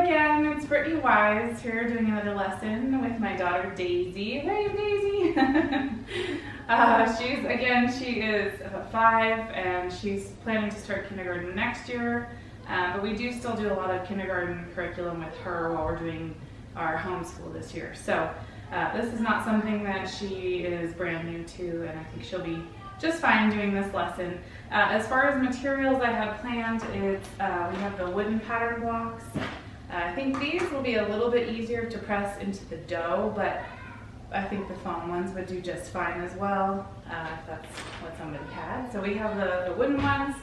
again, it's Brittany Wise here doing another lesson with my daughter Daisy. Hey Daisy! She is 5 and she's planning to start kindergarten next year. But we do still do a lot of kindergarten curriculum with her while we're doing our homeschool this year. So this is not something that she is brand new to, and I think she'll be just fine doing this lesson. As far as materials I have planned, we have the wooden pattern blocks. I think these will be a little bit easier to press into the dough, but I think the foam ones would do just fine as well, if that's what somebody had. So we have the wooden ones.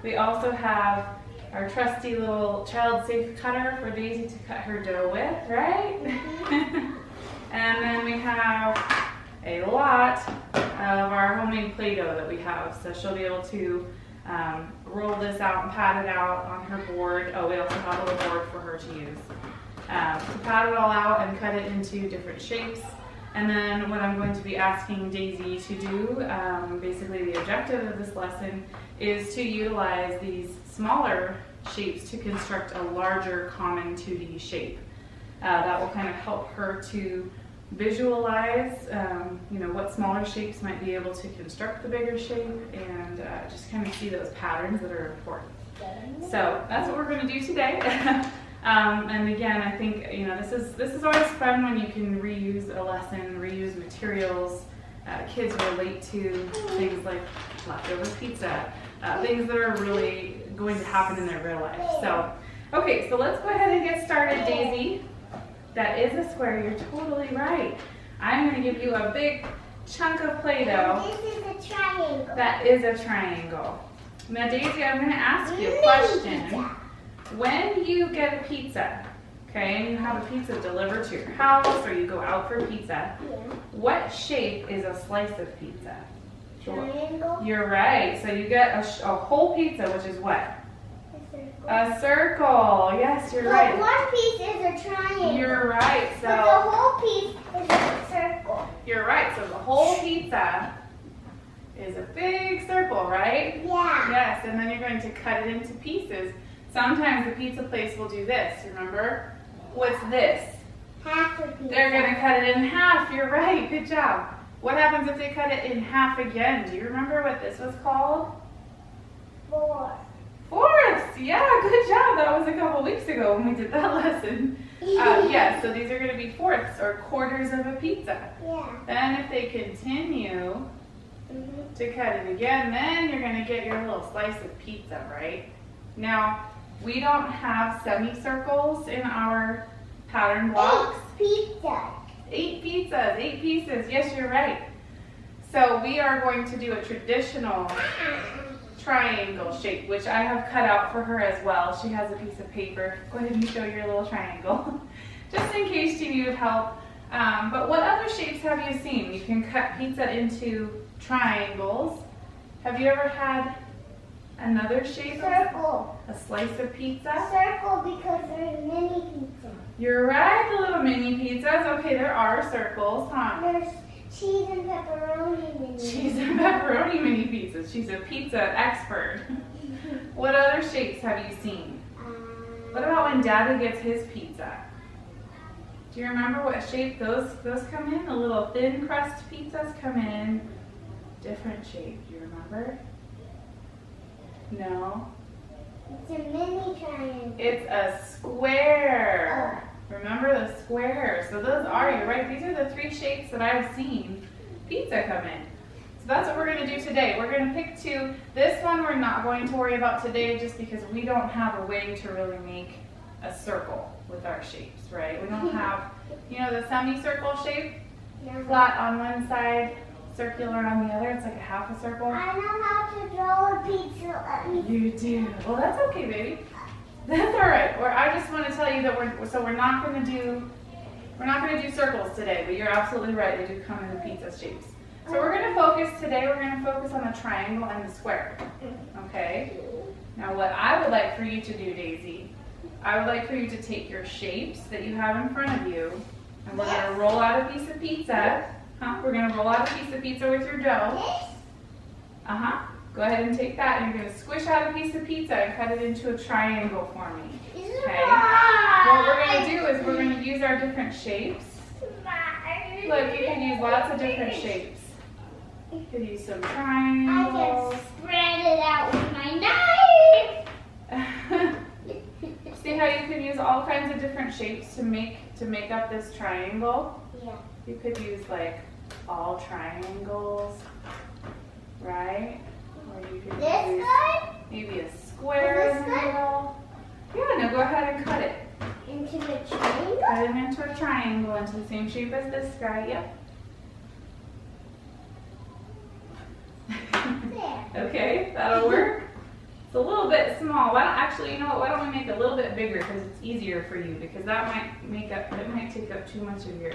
We also have our trusty little child-safe cutter for Daisy to cut her dough with, right? And then we have a lot of our homemade Play-Doh that we have, so she'll be able to roll this out and pat it out on her board. Oh, we also have a little board for her to use. To pat it all out and cut it into different shapes. And then what I'm going to be asking Daisy to do, basically the objective of this lesson, is to utilize these smaller shapes to construct a larger common 2D shape. That will kind of help her to visualize what smaller shapes might be able to construct the bigger shape, and just kind of see those patterns that are important. So that's what we're going to do today. And again, I think this is always fun when you can reuse a lesson, reuse materials. Kids relate to things like leftover pizza, things that are really going to happen in their real life. So, okay, so let's go ahead and get started, Daisy. That is a square, you're totally right. I'm going to give you a big chunk of Play-Doh. This is a triangle. That is a triangle. Now, Daisy, I'm going to ask you a question. When you get a pizza, okay, and you have a pizza delivered to your house, or you go out for pizza, what shape is a slice of pizza? Triangle. You're right. So you get a whole pizza, which is what? A circle. Yes, you're right. But one piece is a triangle. You're right. So but the whole piece is a circle. You're right. So the whole pizza is a big circle, right? Yeah. Yes, and then you're going to cut it into pieces. Sometimes the pizza place will do this. Remember? What's this? Half a pizza. They're going to cut it in half. You're right. Good job. What happens if they cut it in half again? Do you remember what this was called? 4. Fourths. Yeah, good job. That was a couple weeks ago when we did that lesson. Yeah, so these are going to be fourths or quarters of a pizza. Yeah. Then if they continue to cut it again, then you're going to get your little slice of pizza, right? Now, we don't have semicircles in our pattern blocks. 8 pizza. 8 pizzas, 8 pieces. Yes, you're right. So we are going to do a traditional triangle shape, which I have cut out for her as well. She has a piece of paper. Go ahead and show your little triangle, just in case she needed help. But what other shapes have you seen? You can cut pizza into triangles. Have you ever had another shape? Circle. A slice of pizza? Circle because there's mini pizza. You're right, the little mini pizzas. Okay, there are circles, huh? There's cheese and pepperoni mini. Cheese and pepperoni mini pizzas. She's a pizza expert. What other shapes have you seen? What about when Daddy gets his pizza? Do you remember what shape those come in? The little thin crust pizzas come in different shape. Do you remember? No? It's a mini triangle. It's a square. Remember the square. So those are, you're right, these are the 3 shapes that I've seen pizza come in. So that's what we're going to do today. We're going to pick 2. This one we're not going to worry about today just because we don't have a way to really make a circle with our shapes, right? We don't have, the semicircle shape, flat on one side, circular on the other. It's like a half a circle. I know how to draw a pizza. You do. Well, that's okay, baby. That's all right. Or I just want to tell you that we're not going to do circles today, but you're absolutely right. They do come in the pizza shapes. So we're going to focus today. We're going to focus on the triangle and the square. Okay. Now, what I would like for you to do, Daisy, I would like for you to take your shapes that you have in front of you, and we're going to roll out a piece of pizza. We're going to roll out a piece of pizza with your dough. Go ahead and take that, and you're going to squish out a piece of pizza and cut it into a triangle for me. Okay? what we're going to do is we're going to use our different shapes. Look, you can use lots of different shapes. You could use some I triangles. can spread it out with my knife. See how you can use all kinds of different shapes to make up this triangle? Yeah. You could use like all triangles, right? Or you could This use good? maybe a square Is in this the good? middle. Yeah, now go ahead and cut it. Into the triangle? Cut it into a triangle into the same shape as this guy. Yep. There. Okay, that'll work. It's a little bit small. Why don't, actually, you know what? Why don't we make it a little bit bigger because it's easier for you, because that might it might take up too much of your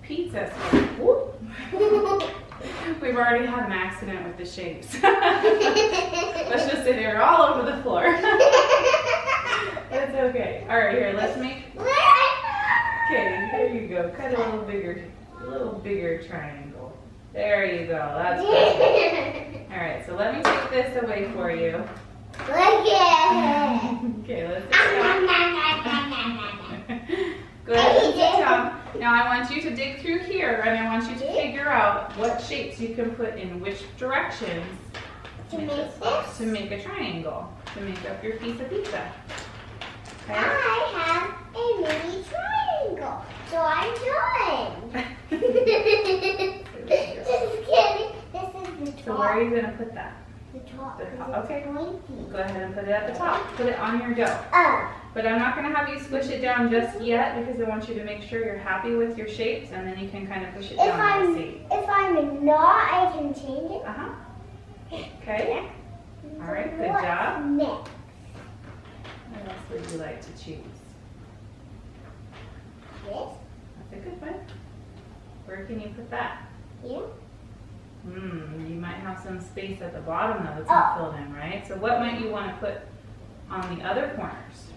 pizza space. Whoop. We've already had an accident with the shapes. Let's just say they were all over the floor. That's okay. All right, here, let's make. Okay, there you go. Cut a little bigger triangle. There you go. That's perfect. All right, so let me take this away for you. Look at Okay, let's it. go ahead and sit down. Now I want you to dig through here, and I want you to figure out what shapes you can put in which directions To make this? to make a triangle, to make up your piece of pizza. Okay? I have a mini triangle, so I'm done. This is kidding. This is the top. So where are you going to put that? The top. The 'cause top, it's okay. pointy. Go ahead and put it at the top. Put it on your dough. Oh. But I'm not going to have you squish it down just yet, because I want you to make sure you're happy with your shapes, and then you can kind of push it down and see. If I'm not, I can change it. Uh-huh. Okay. All right, good What's job. next? What else would you like to choose? This? That's a good one. Where can you put that? Here? You might have some space at the bottom though that's not filled in, right? So what might you want to put on the other corners?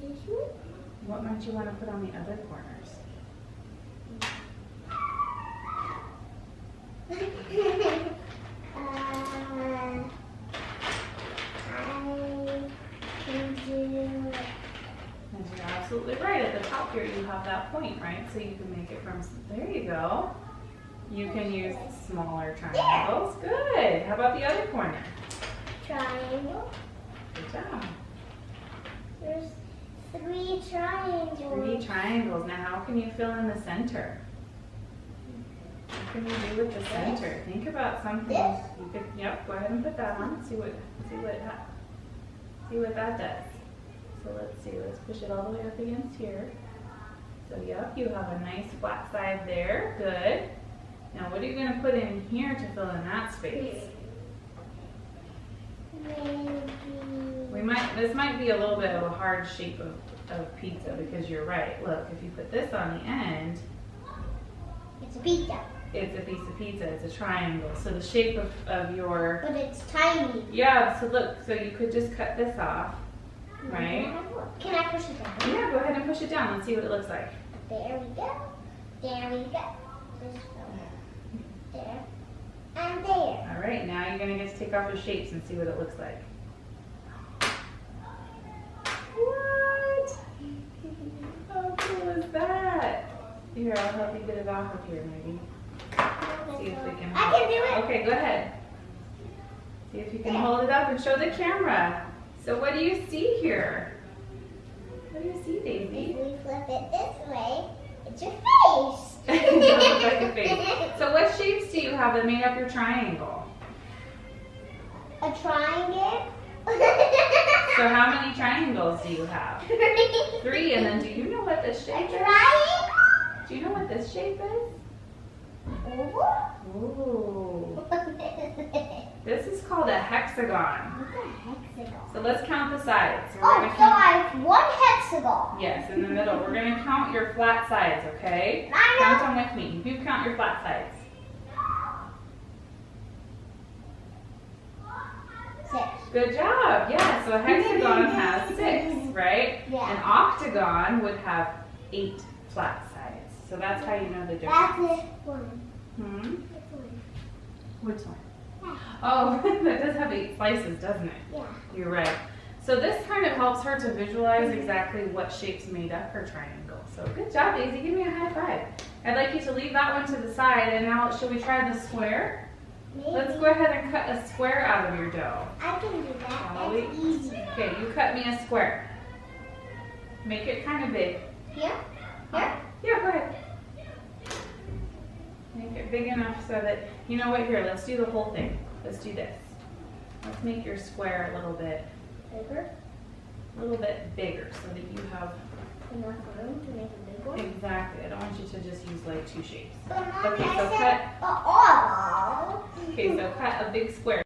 This one? What might you want to put on the other corners? I can do. And you're absolutely right. At the top here you have that point, right? So you can make it from, there you go. You can use smaller triangles. Good. How about the other corner? Triangle. Good job. There's 3 triangles. 3 triangles. Now how can you fill in the center? What can you do with the center? Think about something. This? You could, yep, go ahead and put that on. See what that does. So let's see, let's push it all the way up against here. So yep, you have a nice flat side there. Good. Now what are you going to put in here to fill in that space? This might be a little bit of a hard shape of pizza, because you're right. Look, if you put this on the end, It's a pizza, it's a piece of pizza. It's a triangle. So the shape of your, but it's tiny. yeah, so look, so you could just cut this off, right? Can I push it down? Yeah, go ahead and push it down. Let's see what it looks like. There we go. There we go. Just go there. And there. All right, now you're going to get to take off your shapes and see what it looks like. What? How cool is that? Here, I'll help you get it off of here, maybe. See if we can. I can do it. Okay, go ahead. See if you can hold it up and show the camera. So what do you see here? What do you see, Daisy? If we flip it this way, it's your face. It looks like a face. So what shapes do you have that made up your triangle? A triangle. So how many triangles do you have? 3, and then do you know what this A shape is? triangle. Do you know what this shape is? Oval. Ooh. What is it? This is called a hexagon. What's a hexagon? So let's count the sides. So we're Oh, gonna so count. I have 1 hexagon. Yes, in the middle. We're going to count your flat sides, okay? I know. Count them with me. You count your flat sides. 6. Good job. Yeah, so a hexagon has 6, right? Yeah. An octagon would have 8 flat sides. So that's how you know the That's difference. it. 1. Hmm? This one. Which one? Oh, that does have 8 slices, doesn't it? Yeah. You're right. So this kind of helps her to visualize exactly what shapes made up her triangle. So good job, Daisy. Give me a high five. I'd like you to leave that one to the side, and now should we try the square? Maybe. Let's go ahead and cut a square out of your dough. I can do that. Holly. That's easy. Okay, you cut me a square. Make it kind of big. Here? Here? Yeah, go ahead. Make it big enough so that, you know what, here, let's do the whole thing. Let's do this. Let's make your square a little bit bigger so that you have Enough room to make a big one? exactly. I don't want you to just use like two shapes. But Mommy, Okay, so I said, cut. oh. Okay, so cut a big square.